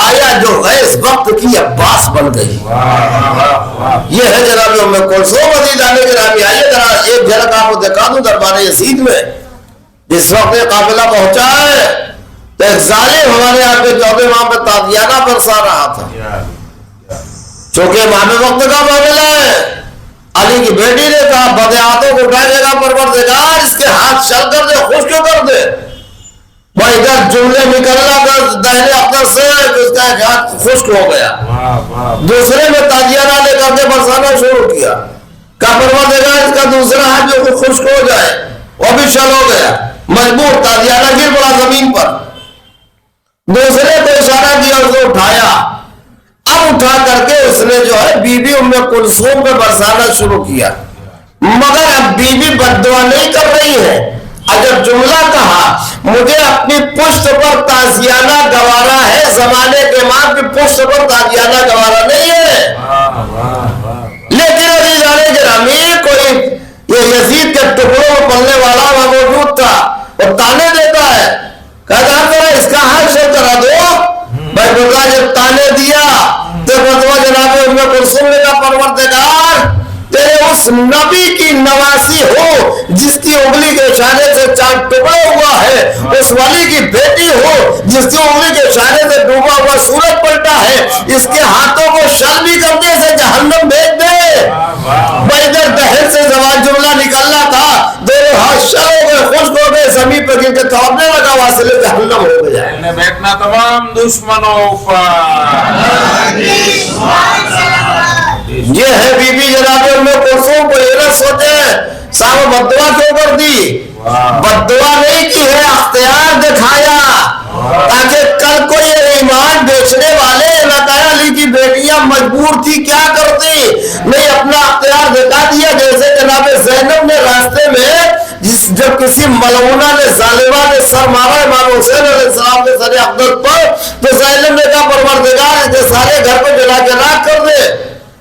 آیا جو غیث وقت کی عباس بن گئی. یہ ہے جناب ام کلثوم عزیز علی گرامی. آئیے ذرا ایک جھلک آپ کو دکھا دوں دربار یزید میں جس وقت یہ قافلہ پہنچا ہے تو ایک ظالم ہمارے یہاں پہ جو ابھی وہاں پہ تازیانہ برسا رہا تھا. چونکہ امام وقت کا معاملہ ہے. علی کی بیٹی نے کہا بدعاتوں کو اٹھائے گا پروردگار اس کے ہاتھ چل کر دے خشک کر دے. بھائی ادھر جملے نکلنا کر دہنے اختر سے اس کا ایک ہاتھ خشک ہو گیا. دوسرے میں تازیانہ لے کر کے برسانا شروع کیا. کہا پروردگار اس کا دوسرا ہاتھ جو خشک ہو جائے. وہ بھی چل ہو گیا. مجبور تازیانہ گر پڑا زمین پر. دوسرے کو اشارہ کیا اس کو اٹھایا. اب اٹھا کر کے اس نے جو ہے بی بی ام کلثوم پہ برسانا شروع کیا. مگر اب بی بی بد دعا نہیں کر رہی ہے. اگر جملہ کہا مجھے اپنی پشت پر تازیانہ گوارا ہے. زمانے کے ماں کی پشت پر تازیانہ گوارا نہیں ہے. لیکن عزیز علی گرامی کوئی یہ یزید کے ٹکڑوں میں پلنے والا وہاں موجود تھا. وہ تانے دیتا ہے. کہتا ہے اس کا حل شر کرا دو. بھائی بتا جب تانے دیا تو فتویٰ جناب ام کلثوم نے کہا پروردگار تیرے اس نبی کی نواسی ہو جس کی انگلی کے اشارے سے چاند ٹکڑا ہوا ہے. اس ولی کی بیٹی ہو جس کی انگلی کے اشارے سے ڈوبا ہوا سورج پلٹا ہے. اس کے ہاتھوں کو شل بھی کر دے سے جہنم بھیج دے. بھائی ادھر دہن سے زبان جملہ نکلنا تھا. دونوں ہاتھ شل ہو گئے خشک ہو گئے زمین پر گر کے توڑنے لگا واصل جہنم ہو گیا. بیٹھنا تمام دشمنوں پر. یہ ہے بی بی جناب ام کلثوم کو یہ نہ سوچے صاحب بد دعا کیوں کر دی. بد دعا نہیں کی ہے اختیار دکھایا تاکہ کل کو یہ ایمان بیچنے والے علاقہ علی کی بیٹیاں مجبور تھی کیا کرتی. نہیں اپنا اختیار دکھا دیا. جیسے جناب زینب نے راستے میں جب کسی ملعونہ نے ظالمہ نے سر مارا امام حسین علیہ السلام نے سر اقدس پر تو زینب نے کہا پروردگار اس کے سارے گھر پہ جلا کے راکھ کر دے.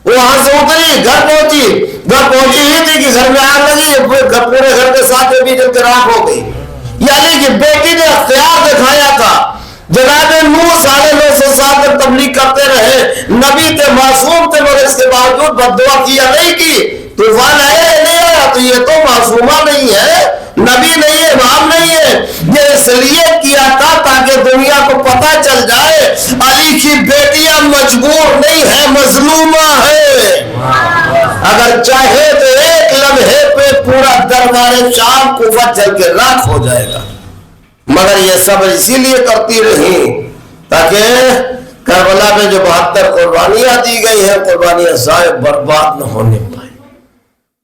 وہاں سے اتری گھر پہنچی ہی تھی کہ گھر میں آگ لگی. پورے گھر کے ساتھ بھی جل کے راکھ ہو گئی. یعنی کہ بیٹی نے اختیار دکھایا تھا. جناب نوح 950 سال تک تبلیغ کرتے رہے. نبی تھے معصوم تھے مگر اس کے باوجود بد دعا کیا نہیں کی. طوفان آیا نہیں آیا تو یہ تو معصومہ نہیں ہے نبی نہیں ہے امام نہیں ہے. یہ اس لیے کیا تھا تاکہ دنیا کو پتہ چل جائے علی کی بیٹیاں مجبور نہیں ہے مظلومہ ہے. اگر چاہے تو ایک لمحے پہ پورا دربار شام کوفہ جل کے راکھ ہو جائے گا. مگر یہ سب اسی لیے کرتی رہی تاکہ کربلا میں جو 72 قربانیاں دی گئی ہیں قربانیاں ضائع برباد نہ ہونے پائیں.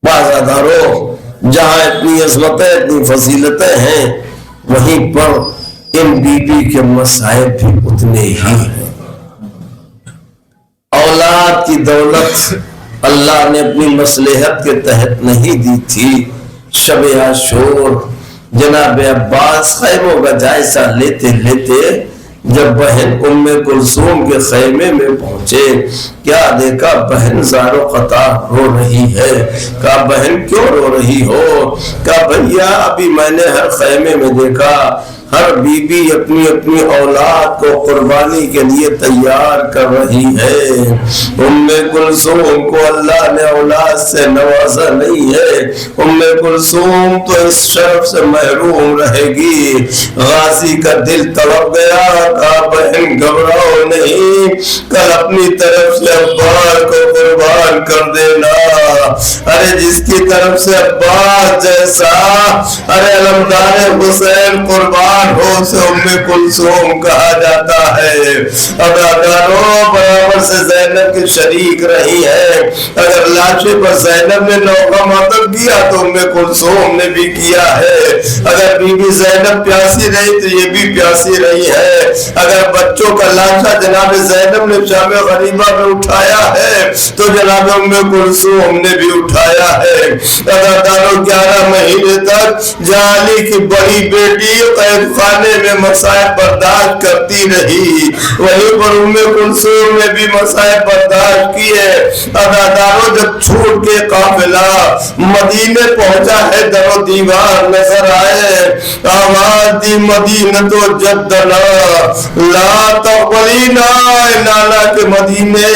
بازاداروں جہاں اتنی عظمتیں اتنی فضیلتیں ہیں وہیں پر ان بی بی کے مصائب بھی اتنے ہی ہیں. اولاد کی دولت اللہ نے اپنی مصلحت کے تحت نہیں دی تھی. شب عاشور جناب عباس خیموں کا جائزہ لیتے لیتے جب بہن ام کلثوم کے خیمے میں پہنچے کیا دیکھا بہن زارو قطار رو رہی ہے. کہا بہن کیوں رو رہی ہو. کہا بھیا ابھی میں نے ہر خیمے میں دیکھا ہر بی بی اپنی اپنی اولاد کو قربانی کے لیے تیار کر رہی ہے. ام کلثوم کو اللہ نے اولاد سے نوازا نہیں ہے. ام کلثوم تو اس شرف سے محروم رہے گی. غازی کا دل تڑپ گیا. کہا بہن گھبراؤ نہیں کل اپنی طرف سے عباس کو قربان کر دینا. ارے جس کی طرف سے عباس جیسا ارے علمدار حسین قربان ہو سے ام کلثوم کہا جاتا ہے. اداکاروں برابر سے زینب کی شریک رہی ہے. اگر لاشے پر زینب نے نوکہ ماتم کیا تو ام کلثوم نے بھی کیا ہے. اگر بی بی زینب پیاسی رہی تو یہ بھی پیاسی رہی ہے. اگر بچوں کا لاشا جناب زینب نے شام غریبہ میں اٹھایا ہے تو جناب ام کلثوم نے بھی اٹھایا ہے. اداکاروں 11 مہینے تک جالی کی بڑی بیٹی قید خانے میں مصائب برداشت کرتی رہی، وہیں پر ام کلثوم نے بھی مصائب برداشت کیے۔ اداداروں جب چھوٹ کے قافلہ مدینے پہنچا ہے، در و دیوار نظر آئے، آواز دی مدینہ تو جدنا لا تقبلینا، نانا کے مدینے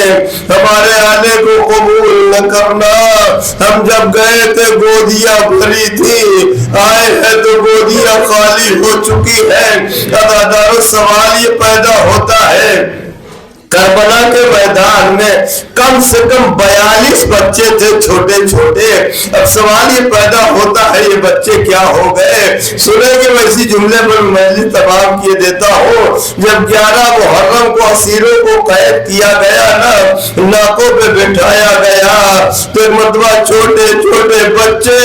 ہمارے آنے کو قبول نہ کرنا، ہم جب گئے تھے گودیاں بھری تھی، آئے ہیں تو گودیاں خالی ہو چکی ہیں۔ اداداروں سوال یہ پیدا ہوتا ہے، کربلا کے میدان میں کم سے کم 42 بچے تھے چھوٹے چھوٹے، اب سوال یہ پیدا ہوتا ہے یہ بچے کیا ہو گئے؟ سنیں کہ میں اسی جملے پر مجلس تمام کیے دیتا ہوں۔ جب 11 محرم کو اسیروں کو قید کیا گیا نا، ناکوں پہ بٹھایا گیا، تو ایک مرتبہ چھوٹے چھوٹے بچے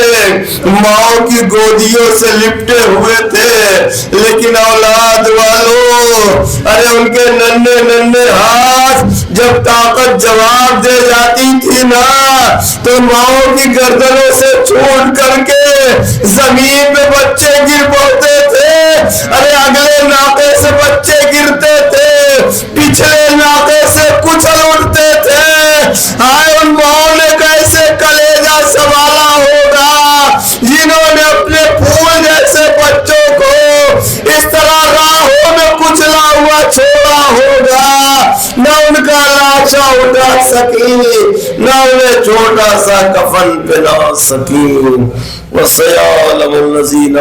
ماؤں کی گودیوں سے لپٹے ہوئے تھے، لیکن اولاد والوں ارے ان کے ننھے ننھے جب طاقت جواب دے جاتی تھی نا، تو ماؤں کی گردنوں سے چھوٹ کر کے زمین پہ بچے گر پڑتے تھے۔ ارے اگلے ناقے سے بچے گرتے تھے، پچھلے ناقے سے کچل اٹھتے تھے۔ ہائے ان ماؤں نے کیسے کلیجہ سنبھالا ہوگا جنہوں نے اپنے پھول جیسے بچوں کو اس طرح راہوں میں کچلا ہوا چھوڑا ہوگا، نہ ان کا لاشا اٹھا سکی، نہ انہیں چھوٹا سا کفن پہنا سکی۔ وَسَيَعْلَمُ الَّذِينَ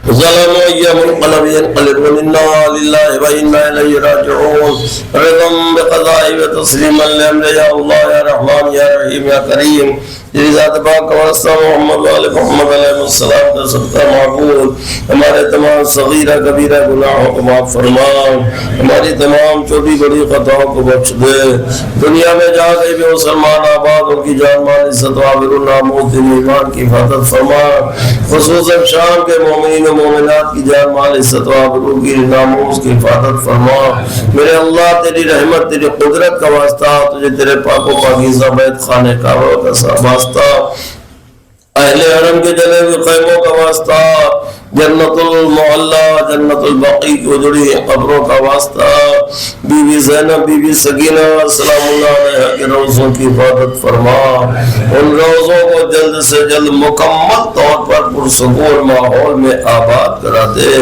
ظلموا أَيَّ مُنقَلَبٍ يَنقَلِبُونَ إِنَّا لِلَّهِ وَإِنَّا إِلَيْهِ راجعون۔ رضا بقضائه وتسليما لأمر يا الله يا رحمن يا رحيم يا كريم، ذات پاک واسطہ محمد وآل محمد علیہ السلام کا صدقہ معبود ہمارے تمام صغیرہ کبیرہ گناہوں کو معاف فرما، ہماری تمام چھوٹی بڑی خطاؤں کو بخش دے۔ دنیا میں جہاں کہیں بھی مسلمان آباد ان کی جان مال عزت و آبرو ناموس دین ایمان کی حفاظت فرما، خصوصاً شام کے مومنین و مومنات کی جان مال عزت و آبرو کی ناموس کی حفاظت فرما۔ میرے اللہ تیری رحمت تیری قدرت کا واسطہ، تجھے تیرے پاک و پاکیزہ بیت خانے کعبہ کا واسطہ، اہل حرم کے جلے ہوئے خیموں کا واسطہ، جنت المعلا جنت البقیع کی اجڑی قبروں کا واسطہ، بی بی زینب بی بی سکینہ سلام اللہ علیہ کے روزوں کی حفاظت فرما، ان روزوں کو جلد سے جلد مکمل طور پر پرسکون ماحول میں آباد کرا دے،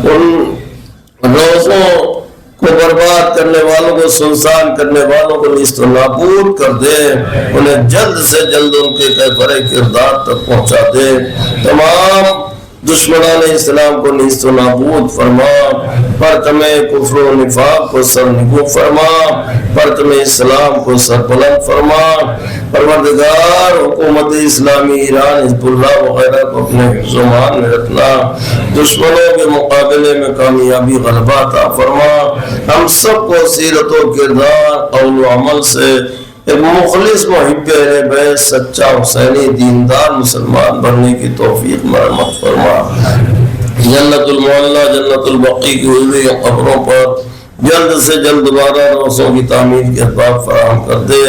ان روزوں کو برباد کرنے والوں کو سنسان کرنے والوں کو نیست و نابود کر دے، انہیں جلد سے جلد ان کے کیفر کردار تک پہنچا دے، تمام دشمنان اسلام کو نیست و نابود فرما، پرچم کفر و نفاق کو سرنگو فرما، پرچم اسلام کو سربلند فرما، پروردگار حکومت اسلامی ایران حزب اللہ وغیرہ کو اپنے حفظ و امان میں رکھنا، دشمنوں کے مقابلے میں کامیابی غلبہ عطا فرما، ہم سب کو سیرت و کردار قول و عمل سے ایک مخلص محب اہل بیت سچا حسینی دیندار مسلمان بننے کی توفیق مرحمت فرما، جنت المعلا جنت البقیع کی ہوئی قبروں پر جلد سے جلد دوبارہ روزوں کی تعمیر کے اسباب فراہم کر دے،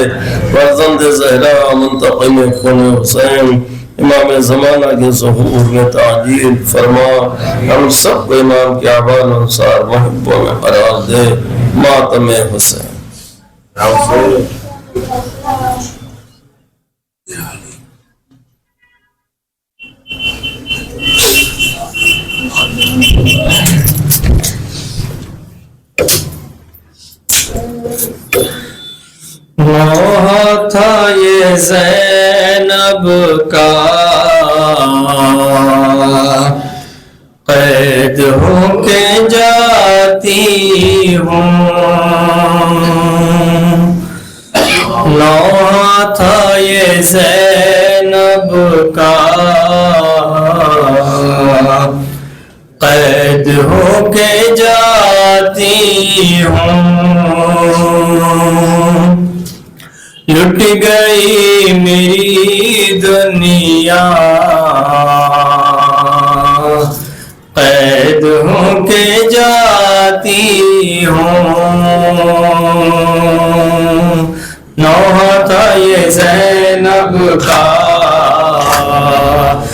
فرزند زہرا منتقم خون حسین امام زمانہ کے ظہور میں تعجیل فرما، ہم سب کو امام کے آبان انصار محبوں میں قرار دے، ماتم حسین۔ موہ تھا یہ زینب کا قید ہو کے جاتی ہوں، نوحہ تھا یہ زینب کا قید ہو کے جاتی ہوں، لٹ گئی میری دنیا قید ہو کے جاتی ہوں، نوحہ تھا یہ زینب کا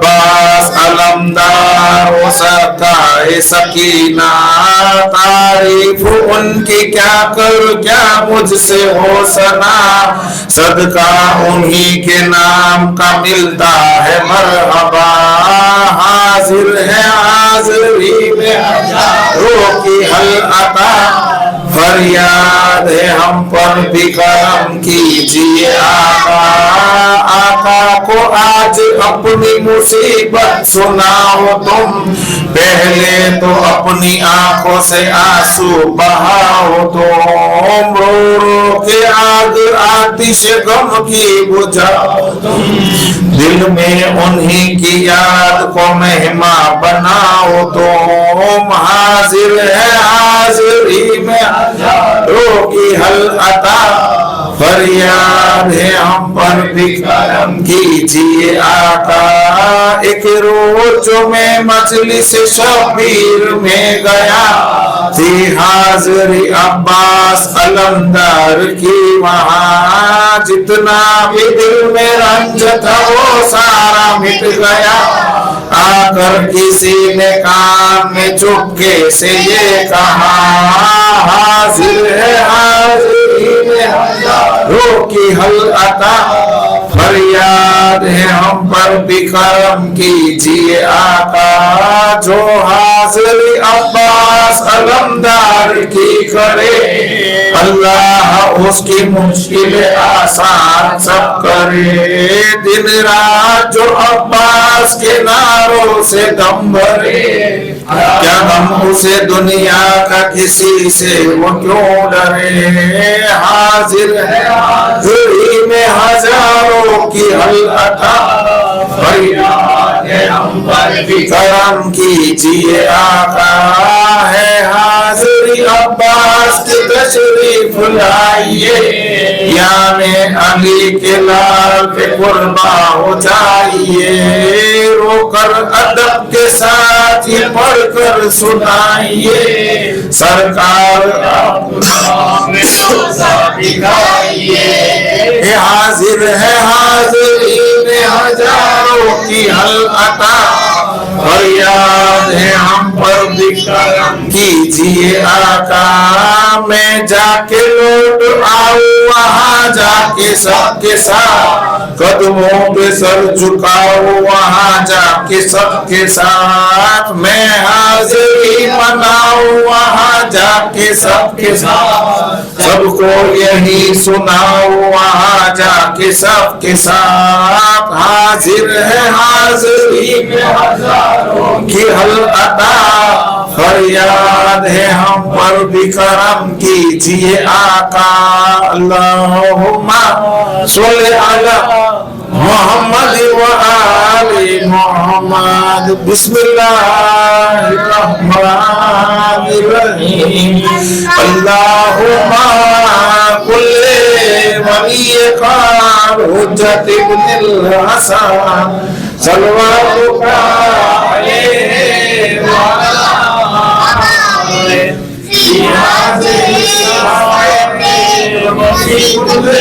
عباس علمدار و سرکار سکینہ تعریف ان کی کیا کر کیا مجھ سے ہو سنا صدقہ انہی کے نام کا ملتا ہے مرحبا حاضر ہے حاضری میں ہزاروں کی حل عطا فریاد ہے ہم پر بھی کرم کیجیے آقا آقا کو آج اپنی مصیبت سناؤ تم پہلے تو اپنی آنکھوں سے آنسو بہاؤ تم رو رو کے آگ آتش غم کی بجھاؤ تم دل میں انہی کی یاد کو مہما بناؤ تم حاضر ہے حاضری میں ہزاروں کی حل عطا فریاد ہے ہم پر بھی کرم کیجیے آقا ایک روز جو میں مجلس شبیر میں گیا تھی حاضری عباس علمدار کی وہاں جتنا بھی دل میں رنج تھا وہ سارا مٹ گیا آ کر کسی نے کان میں چپکے سے یہ کہا حاضر ہے حاضری میں ہزاروں کی حل عطا فریاد ہے ہم پر بھی کرم کیجیے آقا جو حاضری عباس علمدار کی کرے اللہ اس کی مشکل آسان سب کرے دن رات جو عباس کے ناروں سے دم بھرے کیا غم اسے دنیا کا کسی سے وہ کیوں ڈرے حاضر ہے حاضری میں ہزاروں کی حل عطا فریاد ہے ہم پر بھی کرم کیجیے آقا ہے حاضری عباس کی تشریف لائیے یعنی علی کے لال پہ قربا ہو جائیے رو کر ادب کے ساتھ یہ پڑھ کر سنائیے سرکار حاضر ہے حاضری میں ہزاروں کی حل عطا فریاد ہے ہم پر بھی کرم کیجیے آقا میں جا کے لوٹ آؤں وہاں جا کے سب کے ساتھ قدموں پہ سر جھکاؤں وہاں جا کے سب کے ساتھ میں حاضری مناؤں وہاں جا کے سب کے ساتھ سب کو یہی سناؤں وہاں جا کے سب کے ساتھ حاضر ہے حاضری میں ہزاروں کی حل عطا فریاد ہے ہم پر بھی کرم کیجیے آقا اللہم صلی علی محمد و آل محمد بسم اللہ الرحمن الرحیم اللہم کل ولی قار حجت ابن الحسن صلواتک علیہ وعلا فی هذه الساعة وفي كل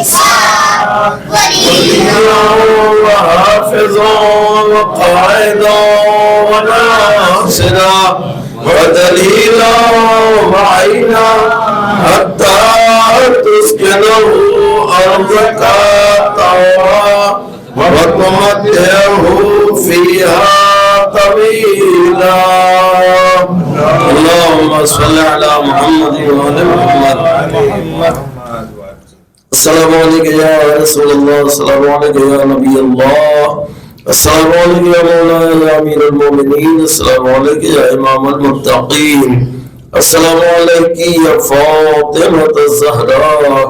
ساعة وليا وحافظا وقائدا وناصرا ودليلا وعينا حتى تسكنه أرضك طوعا وتمتعه فيها طويلا اللهم صل على محمد وعلى محمد السلام علیکم یا رسول اللہ السلام علیکم یا نبی اللہ السلام علیکم یا مولانا یا امیر المومنین السلام علیکم یا امام المتقین السلام علیکم یا فاطمہ الزہراء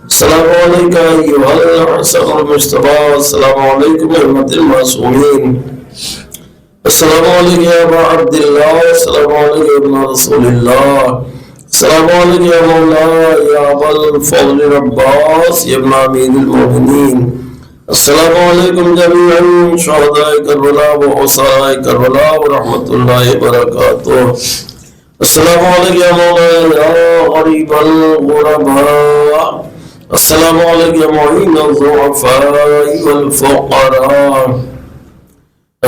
السلام علیکم ایھا الحسن المجتبی السلام علیکم احمد المعصومین السلام علیکم یا ابا عبداللہ السلام علیکم ابن رسول اللہ السلام علیکم یا مولا یا ابا الفضل العباس یا ابن امیر المومنین السلام علیکم جمیعا شہداء کربلا و حسناء کربلا و رحمت اللہ وبرکاتہ السلام علیکم یا مولا یا غریب الغرباء السلام علیکم یا معین الضعفاء والفقراء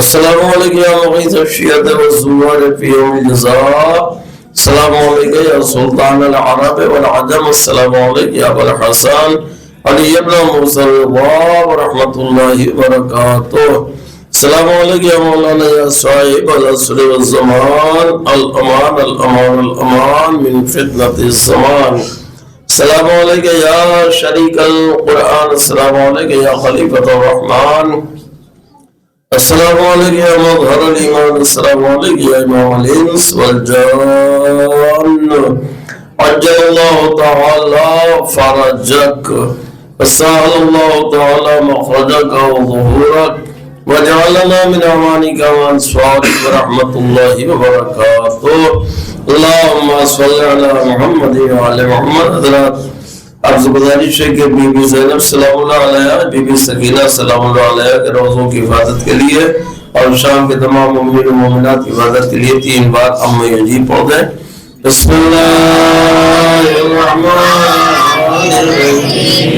السلام علیکم یا مغیث الشیعۃ والزوار فی یوم الجزاء. السلام علیکم یا سلطان العرب والعجم. السلام علیکم یا ابو الحسن علی ابن موسیٰ الرضا ورحمۃ اللہ وبرکاتہ. السلام علیکم یا مولانا یا صاحب العصر والزمان. الامان الامان الامان من فتنة الزمان. السلام علیکم یا شریک القرآن. السلام علیکم یا خلیفۃ الرحمن. السلام علیکم یا مظہر الایمان. السلام علیکم یا امام الانس والجان. عجل اللہ تعالی فرجک وسهل اللہ تعالی مخرجک وظہورک وجعلنا من اعوانک وانصارک برحمت اللہ وبرکاتہ. اللہم صلی علی محمد وعلی محمد. حضرات آپ سے گزارش ہے کہ بی بی زینب سلام اللہ علیہ، بی بی سکینہ سلام اللہ علیہ کے روزوں کی حفاظت کے لیے اور شام کے تمام مومنین و مومنات کی حفاظت کے لیے 3 بار ام یجیب پڑھ دیں. بسم اللہ الرحمن الرحیم.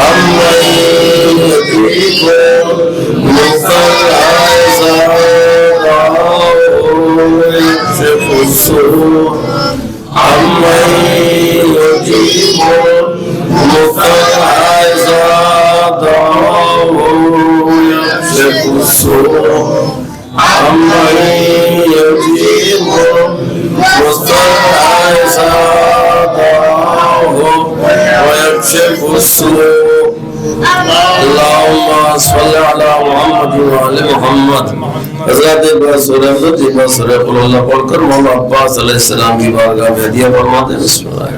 ام یجیب اللہم صلی علی محمد وعلی محمد. حضرات ایک بار سورہ حضرت ایک بار سورہ قل اللہ پڑھ کر مولا عباس علیہ السلام کی بارگاہ میں ہدیہ فرما دیں. بسم اللہ.